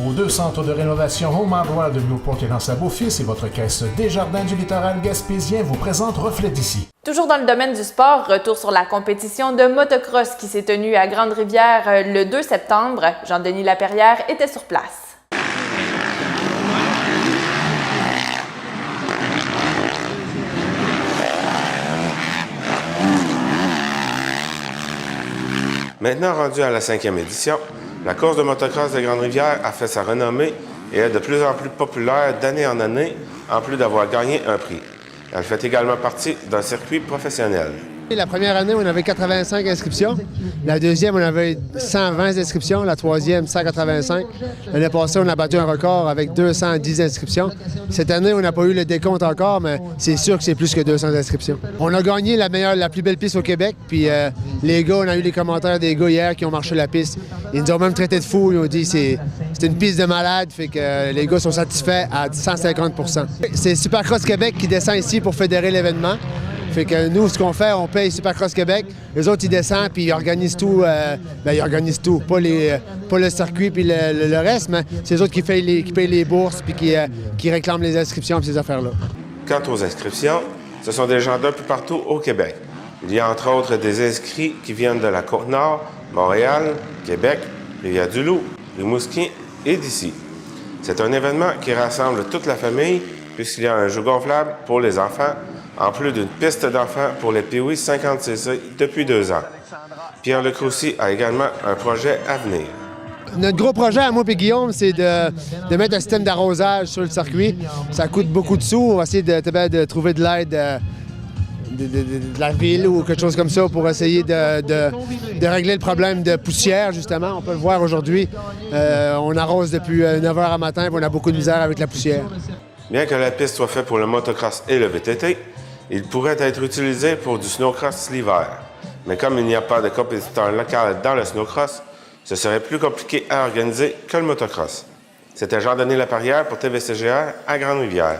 Vos 2 centres de rénovation Home Hardware de Newport et L'Anse-à-Beaufils et votre caisse Desjardins du littoral gaspésien vous présentent Reflet d'ici. Toujours dans le domaine du sport, retour sur la compétition de motocross qui s'est tenue à Grande-Rivière le 2 septembre. Jean-Denis Laperrière était sur place. Maintenant rendue à la 5e édition, la course de motocross de Grande-Rivière a fait sa renommée et est de plus en plus populaire d'année en année, en plus d'avoir gagné un prix. Elle fait également partie d'un circuit professionnel. La première année, on avait 85 inscriptions. La deuxième, on avait 120 inscriptions. La troisième, 185. L'année passée, on a battu un record avec 210 inscriptions. Cette année, on n'a pas eu le décompte encore, mais c'est sûr que c'est plus que 200 inscriptions. On a gagné la plus belle piste au Québec. Puis les gars, on a eu les commentaires des gars hier qui ont marché la piste. Ils nous ont même traité de fous. Ils ont dit c'est une piste de malade. Fait que les gars sont satisfaits à 150 %. C'est Supercross Québec qui descend ici pour fédérer l'événement. Fait que nous, ce qu'on fait, on paye Supercross Québec. Les autres, ils descendent puis ils organisent tout. Ils organisent tout. Pas le circuit puis le reste, mais c'est les autres qui payent les bourses puis qui réclament les inscriptions et ces affaires-là. Quant aux inscriptions, ce sont des gens d'un peu partout au Québec. Il y a entre autres des inscrits qui viennent de la Côte-Nord, Montréal, Québec, Rivière-du-Loup, Rimouski et d'ici. C'est un événement qui rassemble toute la famille puisqu'il y a un jeu gonflable pour les enfants, en plus d'une piste d'enfants pour les Pee-Wee 50cc depuis 2 ans. Pierre Lecrousy a également un projet à venir. Notre gros projet à moi et Guillaume, c'est de mettre un système d'arrosage sur le circuit. Ça coûte beaucoup de sous. On va essayer de trouver de l'aide de la ville ou quelque chose comme ça pour essayer de régler le problème de poussière, justement. On peut le voir aujourd'hui. On arrose depuis 9 h à matin et on a beaucoup de misère avec la poussière. Bien que la piste soit faite pour le motocross et le VTT, il pourrait être utilisé pour du snowcross l'hiver. Mais comme il n'y a pas de compétiteur local dans le snowcross, ce serait plus compliqué à organiser que le motocross. C'était Jean-Denis Laperrière pour TVCGR à Grande-Rivière.